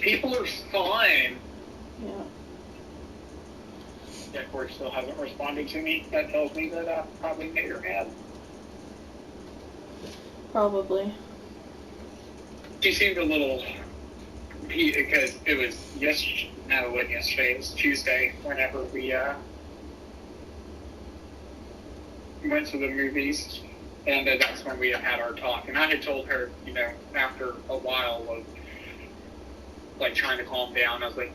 People are fine. Yeah. Yeah, Corey still hasn't responded to me. That tells me that I probably made her mad. Probably. She seemed a little, because it was yesterday, no, it wasn't yesterday, it was Tuesday, whenever we went to the movies, and that's when we had our talk. And I had told her, you know, after a while of, like, trying to calm down, I was like,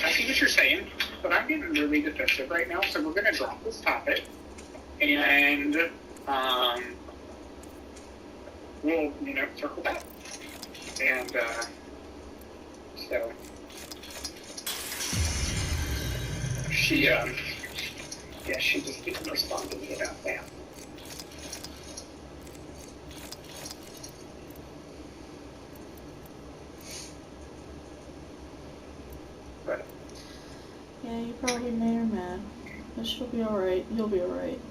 I see what you're saying, but I'm getting really defensive right now, so we're going to drop this topic, and we'll, you know, circle back. And so she she just didn't respond to me about that. But yeah, you probably made her mad. But she'll be alright. You'll be alright.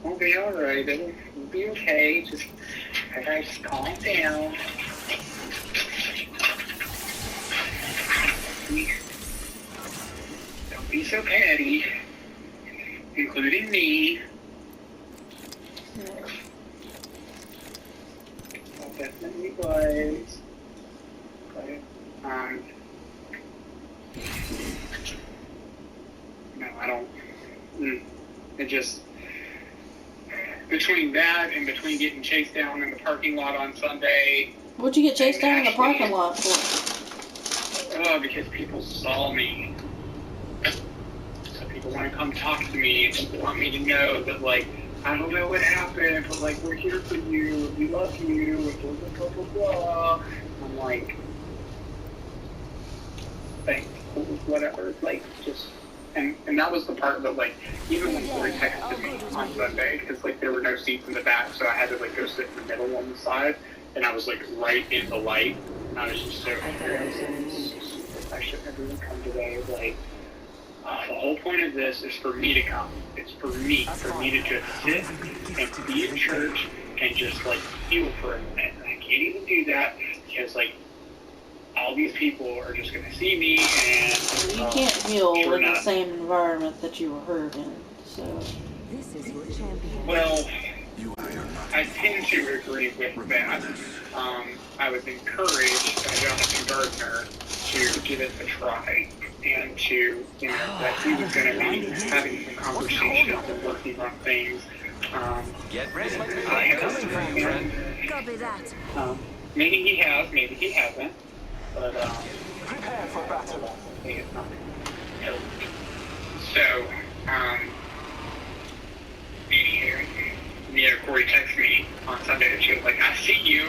we'll be alright. It'll be okay. Just calm down. Don't be so petty, including me. Yeah. I definitely was. But, no, I don't. It just, between that and between getting chased down in the parking lot on Sunday. What'd you get chased down in the parking lot for? Oh, because people saw me. So people want to come talk to me, and people want me to know that, like, I don't know what happened, but, like, we're here for you, we love you, and blah, blah, blah, blah, blah. I'm like, thanks, whatever, like, just, and that was the part that, like, even when Corey texted me on Sunday, because, like, there were no seats in the back, so I had to, like, go sit in the middle on the side, and I was, like, right in the light, and I was just so angry. I was like, I shouldn't have even come today. Like, the whole point of this is for me to come. It's for me to just sit and to be in church and just, like, feel for a minute. And I can't even do that because, like, all these people are just going to see me, and You can't heal sure in the enough. same environment that you were hurt in, so. This is your champion. Well, I tend to agree with that. I was encouraged by Jonathan Gardner to give it a try, and to, you know, that he was going to be having some conversations and working on things. Get ready. I have, Copy that. maybe he has, maybe he hasn't, but Prepare for battle. I think it's not helped. So, Corey texted me on Sunday and she was like, I see you. I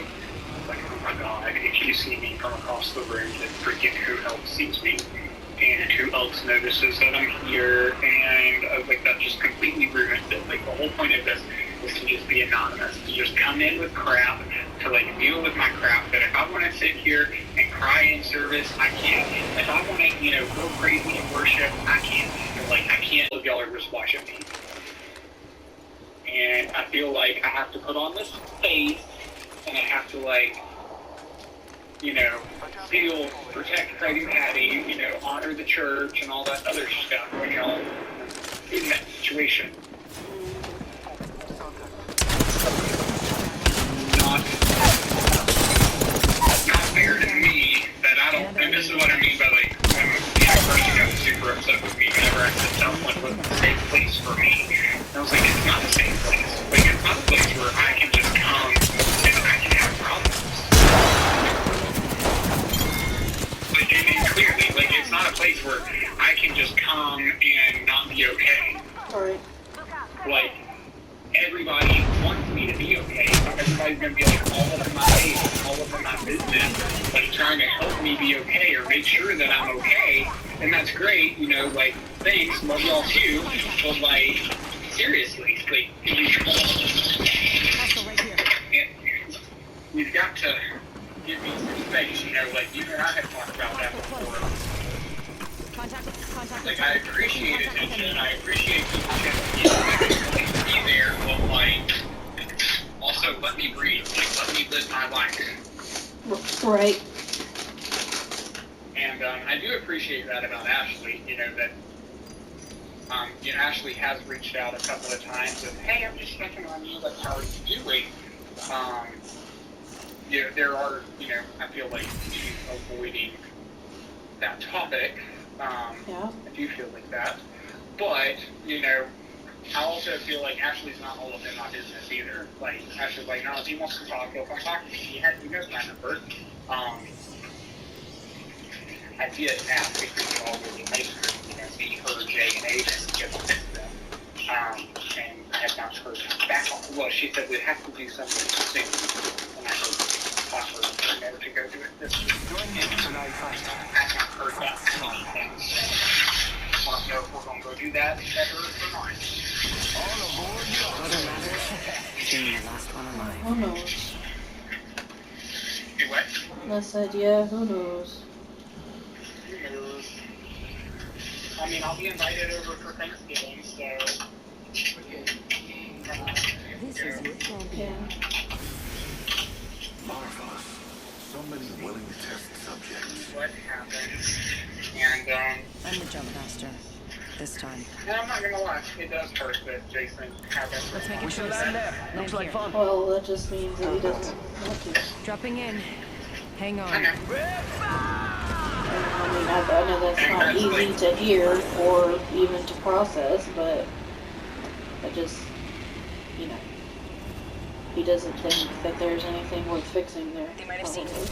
was like, oh my God, if you see me from across the room, then freaking who else sees me? And who else notices that I'm here? And I was like, that just completely ruins it. Like, the whole point of this is to just be anonymous, to just come in with crap, to, like, deal with my crap, that if I want to sit here and cry in service, I can. If I want to, you know, go crazy in worship, I can. And, like, I can't if y'all are just watching me. And I feel like I have to put on this face, and I have to, like, you know, protect Craig and Patty, you know, honor the church and all that other stuff when y'all in that situation. Not fair to me that I don't, and this is what I mean by, like, when the person got super upset with me whenever I said someone wasn't a safe place for me. And I was like, it's not a safe place. Like, it's not a place where I can just come and I can have problems. Like, and clearly, like, it's not a place where I can just come and not be okay. Alright. Like, everybody wants me to be okay. Everybody's gonna be, like, all up in my face, all up in my business, like, trying to help me be okay or make sure that I'm okay. And that's great, you know, like, thanks, love y'all too, but, like, seriously, like, you've got to give me some space, you know, like, you and I have talked about that before. Like, I appreciate attention, I appreciate people checking in, be there, but, like, also let me breathe, like, let me live my life. Right. I do appreciate that about Ashley, that Ashley has reached out a couple of times of, hey, I'm just checking on you, like, how are you doing? There are, I feel like she's avoiding that topic. Yeah. I do feel like that. But, I also feel like Ashley's not all up in my business either. Like, Ashley's like, no, if he wants to talk, he'll come talk to me. He knows my number. I did ask if we could all really nice her, me, her, Jay, and Aiden, get to fix them. And I have not heard back on. Well, she said we'd have to do something soon. And I hope offer her to go do it this week. I have not heard back anything. I want to know if we're going to go do that better or not. Doesn't matter. Being the last one alive. Who knows? Do what? I said, yeah, who knows? I mean, I'll be invited over for Thanksgiving, so This is your champion. Marvelous. So many willing test subjects. what happens. And I'm the jump master. This time. and I'm not gonna lie, it does hurt that Jason hasn't. Let's make We it should choice. land there. Looks like fun. Well, that just means that he doesn't want to. Dropping in. Hang I on. know. I mean, I know that's not easy to hear or even to process, but I just, he doesn't think that there's anything worth fixing there. They might have seen probably.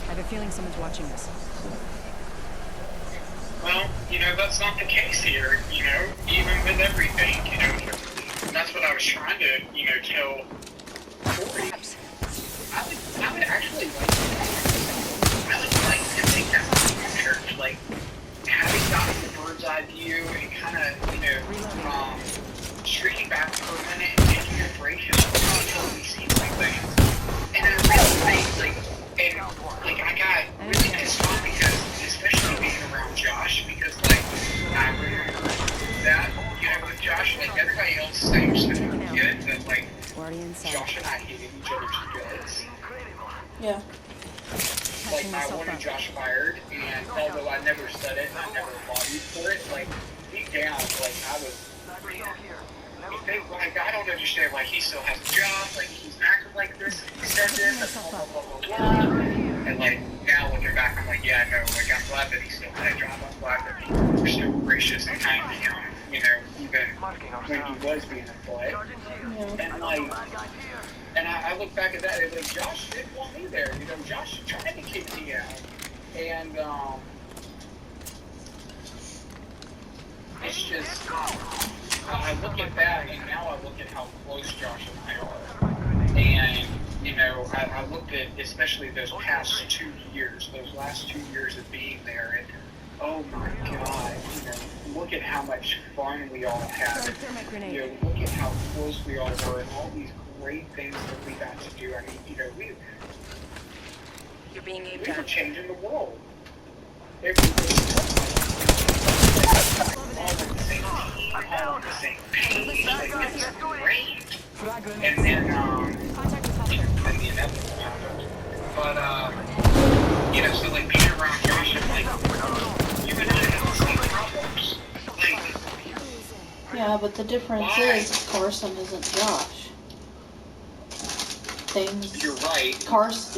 I have a feeling someone's watching us. Well, that's not the case here, even with everything, and that's what I was trying to, tell Corey. I would actually like to take that from church, like, having gotten the bird's eye view and kind of, streaming back for a minute and taking a break and totally seeing like things. And I really think, I got really pissed off because, especially being around Josh, because, I remember that, with Josh, everybody else seems to forget that, Josh and I hated each other's guts. Yeah. I wanted Josh fired, and although I never said it, I never lobbied for it, deep down, I was, I don't understand why he still has a job, he's acting like this, he said this, and blah, blah, blah, blah, blah. And, now looking back, I'm yeah, no, I'm glad that he still had a job, I'm glad that people were still gracious and kind to him, even when he was being a butt. Yeah. And I look back at that, and Josh didn't want me there, Josh tried to kick me out. And, it's just, I look at that, and now I look at how close Josh and I are. And, I looked at especially those past 2 years, those last 2 years of being there, and oh my God, look at how much fun we all had. Look at how close we all were, and all these great things that we got to do. I mean, You're being we were changing the world. All on the same team, all on the same page, it's great. And then, and the inevitable happened. But, so being around Josh, you and I have the same problems. Yeah, but the difference is Carson isn't Josh. You're right.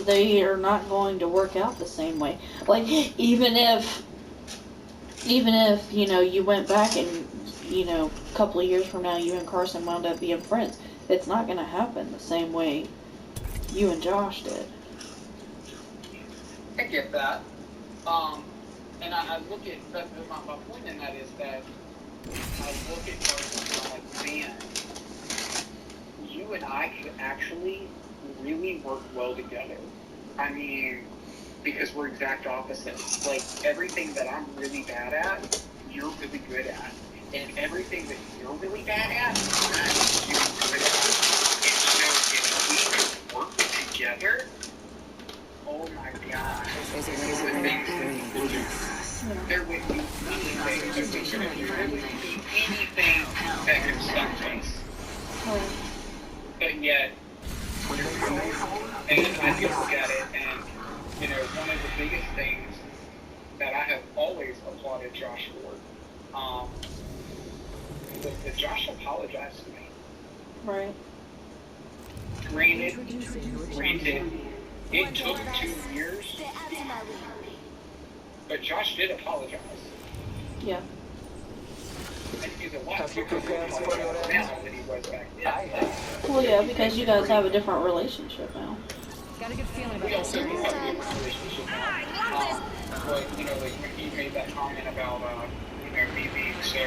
They are not going to work out the same way. Even if you went back and, a couple of years from now, you and Carson wound up being friends, it's not going to happen the same way you and Josh did. I get that. And I look at, my point in that is that I look at Carson and I'm man, you and I could actually really work well together. I mean, because we're exact opposites. Everything that I'm really bad at, you're really good at. And everything that you're really bad at, I'm really good at. And so if we could work together, oh my God, there would be anything that could stop us. But yet, and I look at it, and one of the biggest things applauded Josh for. That Josh apologized to me. Right. Granted, it took 2 years, but Josh did apologize. Yeah. And he's a lot quicker to apologize now than he was back then. Well, yeah, because you guys have a different relationship now. Got a good feeling about We this. also do have a good relationship now. But, you know, like when he made that comment about, you know, me being so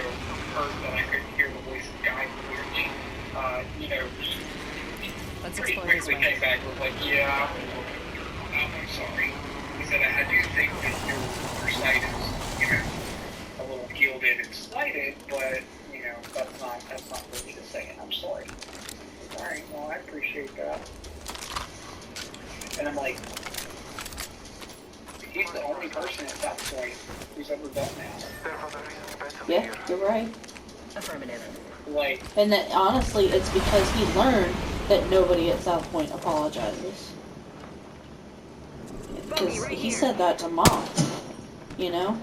hurt that I couldn't hear the voice of God clearly, you know, Let's pretty explore this quickly way. came back with like, yeah, I'm sorry. He said, I do think that your sight is, you know, a little gilded and slighted, but, you know, that's not for me to say, and I'm sorry. Alright, well, I appreciate that. And I'm like, he's the only person at that point who's ever done that. Yeah, you're right. Affirmative. Like, And that honestly, it's because he learned that nobody at South Point apologizes. Because he said that to Mom, you know?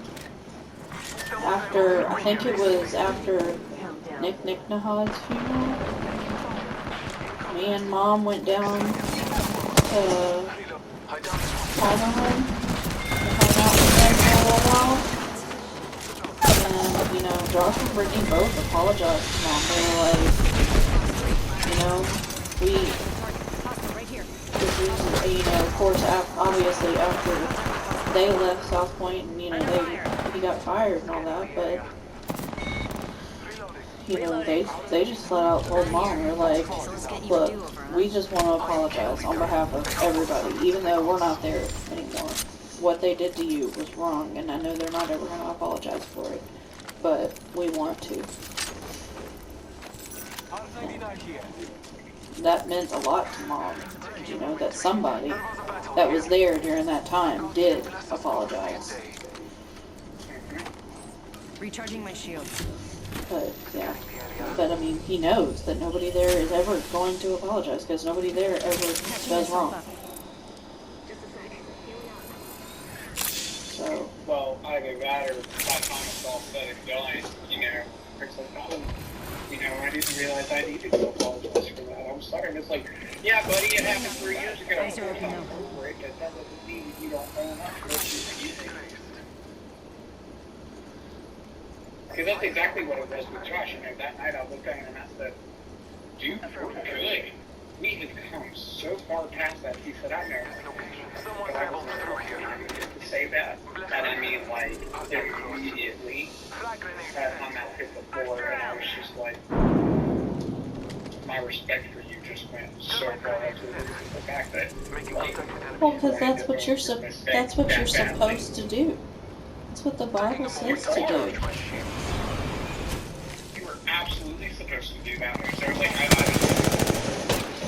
After, I think it was after Nick Nahad's funeral, me and Mom went down to Tyler home to hang out with them for a little while. And, you know, Josh and Brittany both apologized to Mom. They were like, you know, this is, you know, of course, obviously after they left South Point and, you know, he got fired and all that, but, you know, they just flat out told Mom, they're like, look, we just want to apologize on behalf of everybody, even though we're not there anymore. What they did to you was wrong, and I know they're not ever going to apologize for it, but we want to. That meant a lot to Mom, you know, that somebody that was there during that time did apologize. Recharging my shield. But, yeah. But, I mean, he knows that nobody there is ever going to apologize, because nobody there ever does wrong. So. well, either that or by the time it's all said and done, you know, it's like, oh, you know, I didn't realize I needed to apologize for that. I'm sorry. And it's like, yeah, buddy, it happened 3 years ago. Eyes are open now. Over it, but that doesn't mean you don't own up to what you did. Because that's exactly what it was with Josh. You know, that night I looked at him and I said, dude, we're good. We had come so far past that. He said, I know. But I wasn't to say that. And I mean, like, immediately, that time I hit the floor, and I was just like, my respect for you just went so far up to the fact that, like, Well, because that's what you're supposed to do. That's what the Bible says to do. You were absolutely supposed to do that. So, like,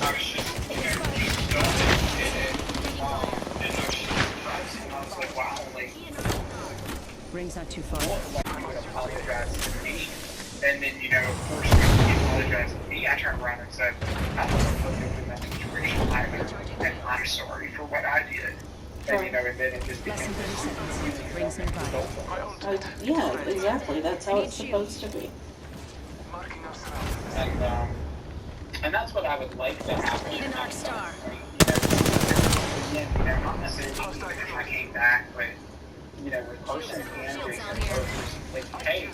I was just, you know, just done and did it. And I was just surprised. And I was like, wow, like, Ring's not too far. what, like, you would apologize to me. And then, you know, of course, when you apologize to me, I turned around and said, I wasn't put in that situation either. And I'm sorry for what I did. And, you know, and then it just became Rings nearby. Yeah, exactly. That's how it's supposed to be. And that's what I would like to happen. Need a North Star. You know, not necessarily even if I came back, but, you know, with Carson and Jason, like, hey,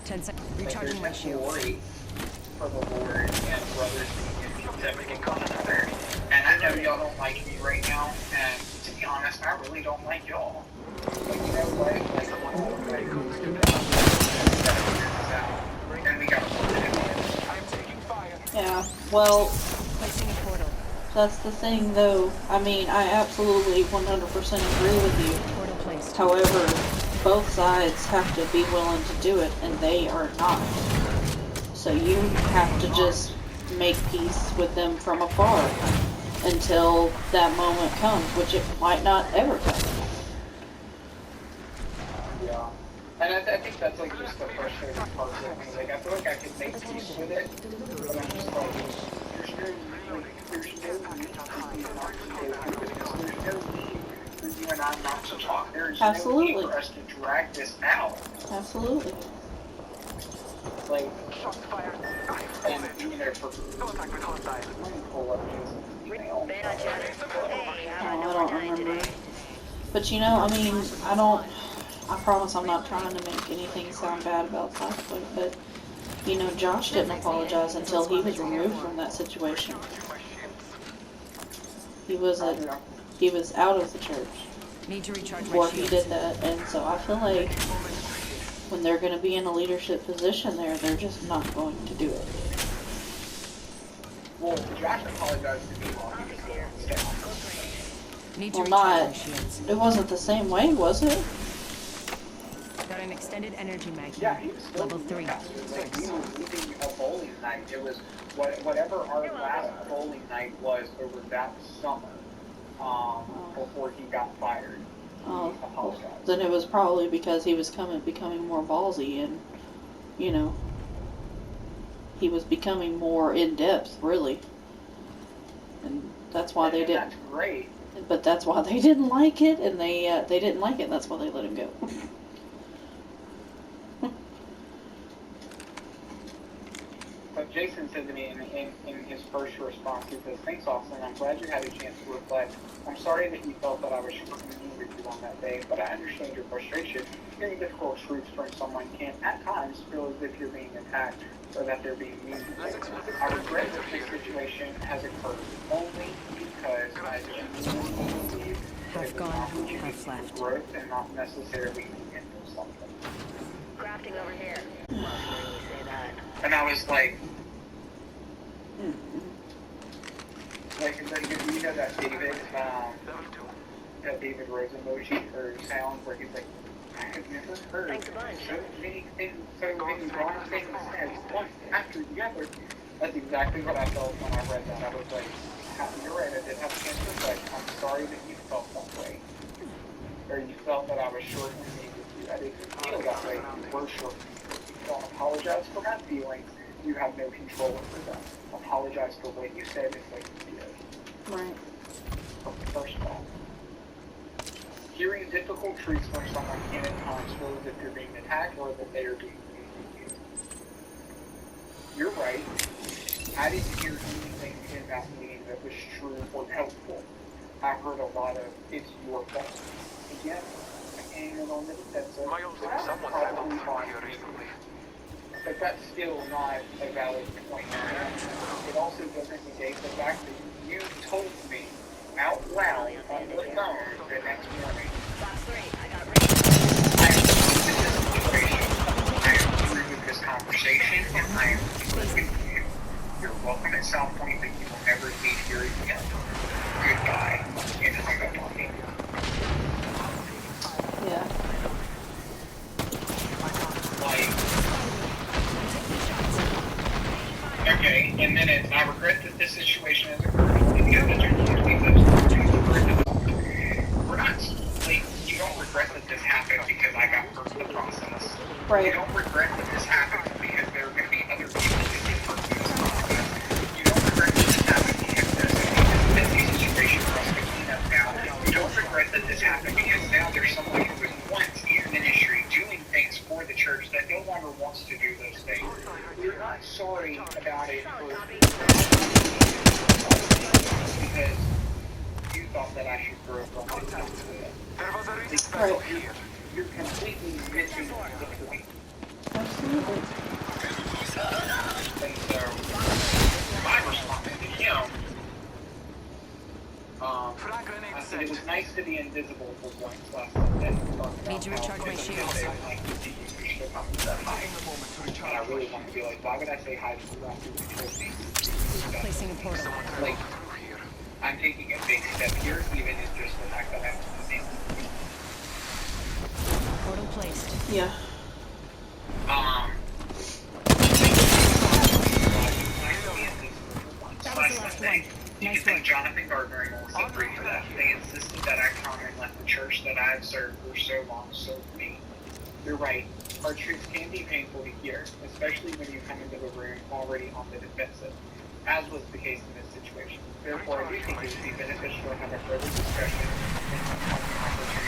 10 seconds. like, Recharging my there's no shield. glory for the Lord and brothers being contempt with one another. And I know y'all don't like me right now, and to be honest, I really don't like y'all. But you know what? Like, and we gotta work it out. Yeah, well, Placing a portal. that's the thing though. I mean, I absolutely 100% agree with you. Portal placed. However, both sides have to be willing to do it, and they are not. So you have to just make peace with them from afar until that moment comes, which it might not ever come. Yeah. And I think that's like just the frustrating part of me. Like, I feel like I could make peace with it, but I'm just like, there's no need for you and I time not to talk. There's Absolutely. no need for us to drag this out. Absolutely. Like, and you know, for let me pull up his email. Oh, I don't remember. But you know, I mean, I promise I'm not trying to make anything sound bad about Southwood, but, you know, Josh didn't apologize until he was removed from that situation. He was out of the church Need to recharge my before he shields. did that, and so I feel like when they're going to be in a leadership position there, they're just not going to do it. Well, Josh apologized to me while he was there. Need to Well, recharge my not, shields. it wasn't the same way, was it? Got an extended energy mag. Yeah, he was still Level 3. Like, we were leaving a bowling night. It was whatever our last bowling night was over that summer, before he got fired. He apologized. Then it was probably because he was becoming more ballsy, and, you know, he was becoming more in depth, really. And that's why they didn't. That's great. But that's why they didn't like it, and they didn't like it, and that's why they let him go. But Jason said to me in his first response, he says, "Thanks, Austin. I'm glad you had a chance to reflect. I'm sorry that you felt that I was shortchanging with you on that day, but I understand your frustration. Hearing difficult truths from someone can, at times, feel as if you're being attacked or that they're being mean to you. I regret that this situation has occurred only because I genuinely believe that it's an opportunity for growth and not necessarily the end of something." Crafting over here. And I was like, you know that David Rose emoji or sound where he's like, I have never heard so many wrong things said one after the other. That's exactly what I felt when I read that. I was like, you're right, I did have a chance to reflect. I'm sorry that you felt that way. Or you felt that I was shortchanging with you. I didn't feel that way. You were shortchanging. Don't apologize for my feelings. You have no control over them. Apologize for what you said and what you did. Right. First of all, hearing difficult truths from someone can at times feel as if you're being attacked or that they are being mean to you. You're right. I didn't hear anything in that meeting that was true or helpful. I heard a lot of, it's your fault. Again, I came in on the defensive. Probably fine. But that's still not a valid point. It also doesn't negate the fact that you told me out loud on the phone the next morning. I am through with this situation. I am through with this conversation, and I am through with you. You're welcome at South Point, but you will never leave here again. Goodbye. And hung up on me. Yeah. Okay, and then it's, I regret that this situation has occurred. And the other we're not, like, you don't regret that this happened because I got hurt in the process. Right. You don't regret that this happened because there are going to be other people that get hurt in this process. You don't regret that this happened because there's going to be this busy situation for us to clean up now. You don't regret that this happened because now there's someone who was once in ministry doing things for the church that no longer wants to do those things. You're not sorry about it because you thought that I should grow from it. Right. You're completely missing the point. Absolutely. And so, my response to him, I said it was nice to be invisible for once last Sunday. Need to recharge my shields. And I really want to be like, why would I say hi to you after you told me? Placing a portal. Like, I'm taking a big step here, even in just the fact that I'm the Portal placed. Yeah. Last Sunday, you can thank Jonathan Gardner and Melissa Bree for that. They insisted that I come and let the church that I have served for so long serve me. You're right. Our truths can be painful to hear, especially when you come into the room already on the defensive, as was the case in this situation. Therefore, I do think it would be beneficial to have a further discussion and some opportunity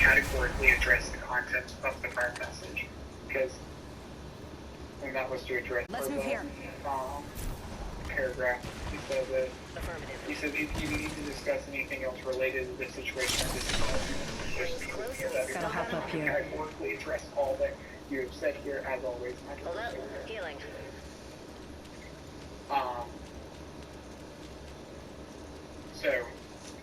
categorically address the content of the prior message. Because, and that was to address Let's move here. Paragraph. He said that. Affirmative. He said if you need to discuss anything else related to the situation, Gotta hop up here. Categorically address all that you have said here, as always. Hold up. Healing. So,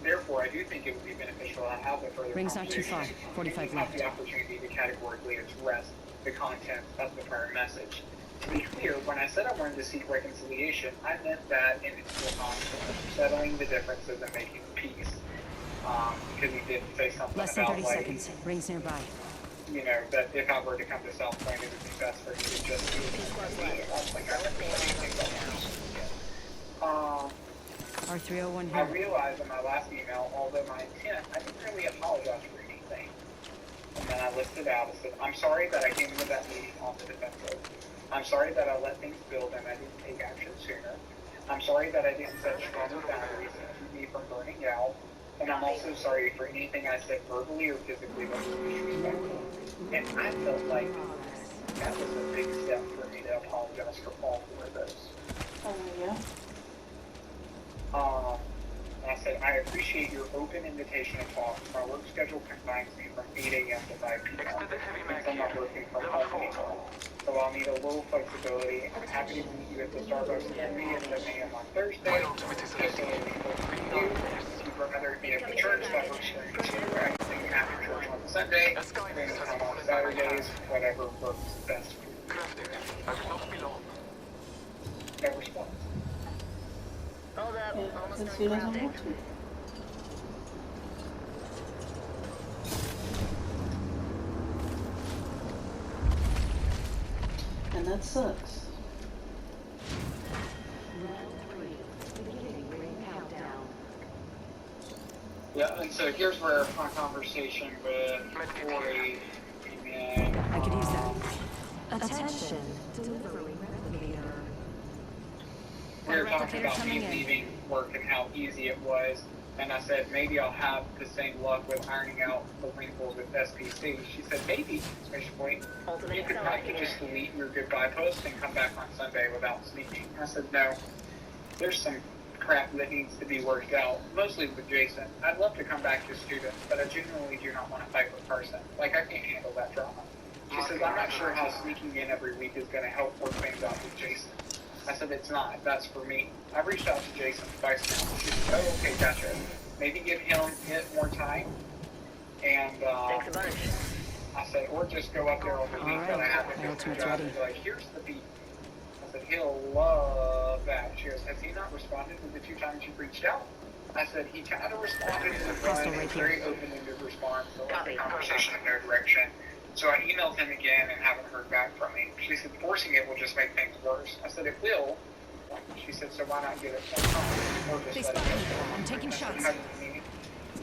therefore, I do think it would be beneficial to have the further Ring's not too far. conversation. 45 Have left. the opportunity to categorically address the content of the prior message. To be clear, when I said I wanted to seek reconciliation, I meant that in its full context, settling the differences and making peace. Because he did say something Less than about 30 like, seconds. Ring's nearby. you know, that if I were to come to South Point, it would be best for me to just do it. I was like, I don't think anything else. R301 I here. realized in my last email, although my intent, I didn't really apologize for anything. And then I listed out, I said, I'm sorry that I came into that meeting on the defensive. I'm sorry that I let things build and I didn't take action sooner. I'm sorry that I didn't set stronger boundaries to keep me from burning out. And I'm also sorry for anything I said verbally or physically that was disrespectful. And I felt like that was a big step for me to apologize for all four of those. Oh, yeah. And I said, I appreciate your open invitation to talk. My work schedule confines me from 8 a.m. to 5 p.m. since I'm not working from home anymore. So I'll need a little flexibility. I'm happy to meet you at the Starbucks near me at 7 a.m. on Thursday. Just so we can meet you. If you'd rather meet at the church, that works for me too. I can sing after church on Sunday, spend time on Saturdays, whatever works best for you. No response. Hold up. Yeah, Almost because done he doesn't crafting. want to. And that sucks. Yeah, and so here's where our conversation with Corey began. I could use that. Attention, delivery replicator. We were talking Replicator about coming me in. leaving work and how easy it was. And I said, maybe I'll have the same luck with ironing out the wrinkles with SPC. She said, maybe, exclamation point. Ultimate You could accelerant probably here. just delete your goodbye post and come back on Sunday without speaking. I said, no, there's some crap that needs to be worked out, mostly with Jason. I'd love to come back to students, but I genuinely do not want to fight with Carson. Like, I can't handle that drama. She says, I'm not sure how sneaking in every week is going to help work things out with Jason. I said, it's not. That's for me. I've reached out to Jason twice now. She said, oh, okay, gotcha. Maybe give him more time. And Thanks a bunch. I said, or just go up there on the week that I have My to do ultimate's job ready. and be like, here's the beat. I said, he'll love that. She goes, has he not responded to the 2 times you've reached out? I said, he kind of responded to the Hostile one, right very here. open-ended response, so left the Copy. conversation in no direction. So I emailed him again and haven't heard back from him. She said, forcing it will just make things worse. I said, it will. She said, so why not give it more time? Or just They let it spotted go. me. I'm taking I said, shots. how do you mean?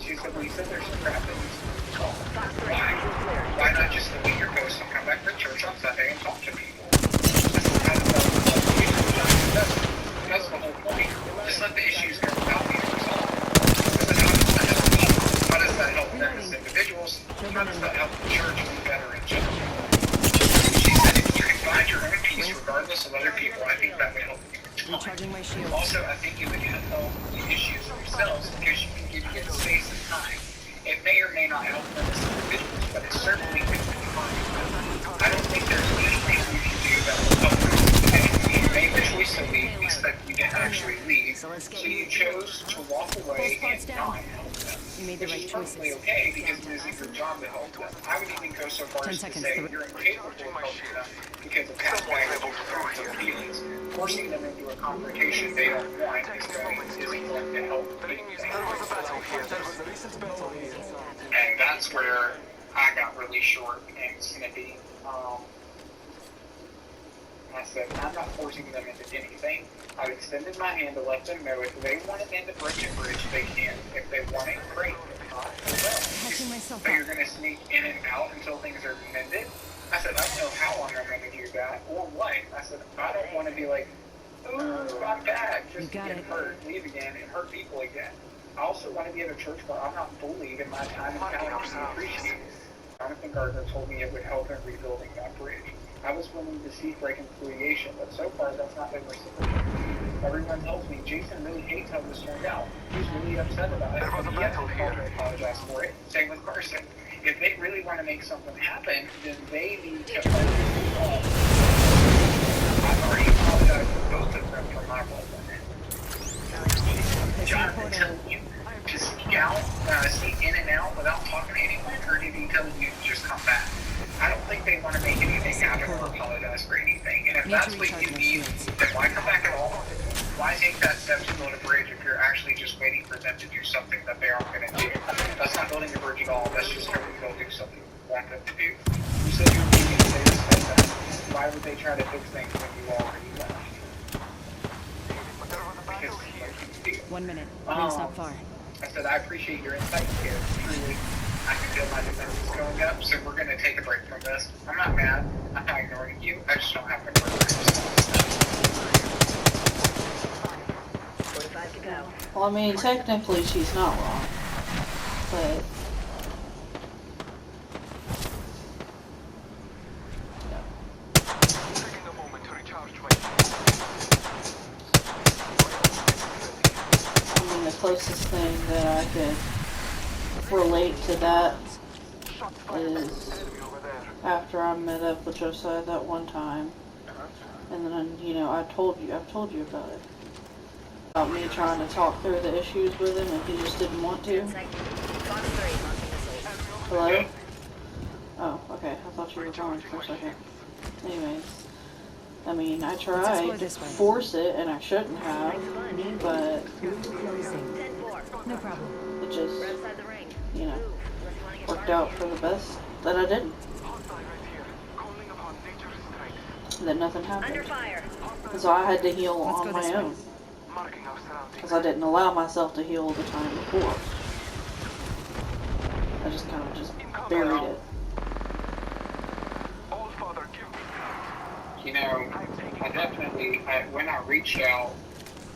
She said, well, you said there's some crap that needs to be solved. Fox 3, Why? visual clear. Why not just delete your post and come back to church on Sunday and talk to people? I said, how does that work? That's the whole point. Just let the issues go without being resolved. I said, how does that help them as individuals? How does that help the church be better in general? She said, if you can find your own peace regardless of other people, I think that would help you. Recharging my shield. Also, I think it would help the issues themselves because you can give it space and time. It may or may not help them as individuals, but it certainly could be fine. I don't think there's anything you can do that will help them. And you made the choice to leave, except you didn't actually leave. So you chose to walk away and not help them. You made the Which right is perfectly choices. okay because it isn't your job to help them. I would even go so far 10 as to seconds. say you're incapable of helping them because of past baggage or their feelings. Forcing them into a confrontation they don't want isn't going to help anything. And that's where I got really short and snippy. I said, I'm not forcing them into anything. I've extended my hand to let them know if they want to end the bridge, they can. If they want it, great. If not, they will. Catching myself So up. you're going to sneak in and out until things are mended? I said, I don't know how long I'm going to do that or what. I said, I don't want to be like, ooh, I'm bad, You just to got get it. hurt, leave again, and hurt people again. I also want to be at a church where I'm not bullied and my time and talent is appreciated. Jonathan Gardner told me it would help in rebuilding that bridge. I was willing to seek reconciliation, but so far that's not been reciprocated. Everyone tells me Jason really hates how this turned out. He's really upset about it, but he hasn't called to apologize for it. Same with Carson. If they really want to make something happen, then they need to fight this involved. I've already apologized to both of them for my role in it. Jonathan telling you to sneak out, sneak in and out without talking to anyone, or did he tell you to just come back? I don't think they want to make anything happen or apologize for anything. And if that's what you need, then why come back at all? Why take that step to build a bridge if you're actually just waiting for them to do something that they aren't going to do? That's not building a bridge at all. That's just hoping they'll do something you want them to do. You said you were leaving, they just said that. Why would they try to fix things when you already left? Because, like, you do. 1 minute. Ring's not far. I said, I appreciate your insight here. Truly, I can feel my defenses going up, so we're going to take a break from this. I'm not mad. I'm not ignoring you. I just don't have the courage. 45 to go. Well, I mean, technically she's not wrong, but Taking a moment to recharge my I mean, the closest thing that I could relate to that is after I met up with Josiah that one time, and then, you know, I've told you about it. About me trying to talk through the issues with him and he just didn't want to. Hello? Oh, okay. I thought you were gone for a second. Anyways. I mean, I tried to force it and I shouldn't have, but No problem. it just, you know, worked out for the best that I didn't. That nothing happened. And so I had to heal on my own. Because I didn't allow myself to heal the time before. I just kind of just buried it. You know, when I reached out,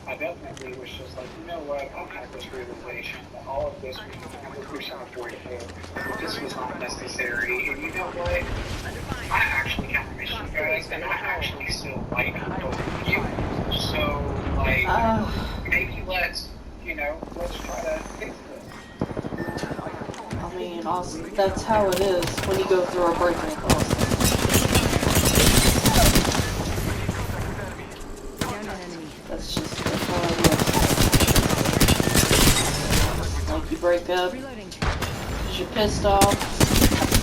I definitely was just like, you know what, I've had this realization that all of this was so avoidable. This was not necessary. And you know what? I actually kind of miss you guys, and I actually still like both of you. So, like, maybe let's try to fix this. I mean, Austin, that's how it is when you go through a breakup, Austin. That's how it is. Like, you break up because you're pissed off,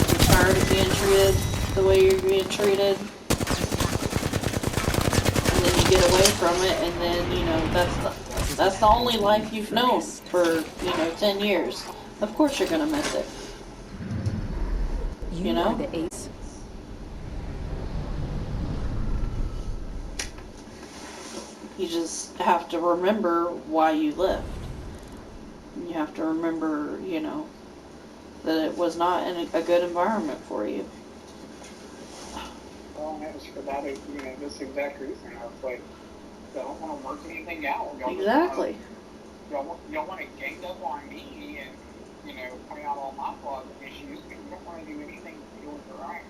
you're tired of being treated the way you're being treated, and then you get away from it, and then, you know, that's the only life you've known for, 10 years. Of course you're gonna miss it. You know? The ace. You just have to remember why you left. You have to remember, that it was not a good environment for you. Well, and it was for that, this exact reason. I was like, I don't want to work anything out. Exactly. Y'all want to gang up on me and, point out all my flaws and issues, but you don't want to do anything to deal with your own.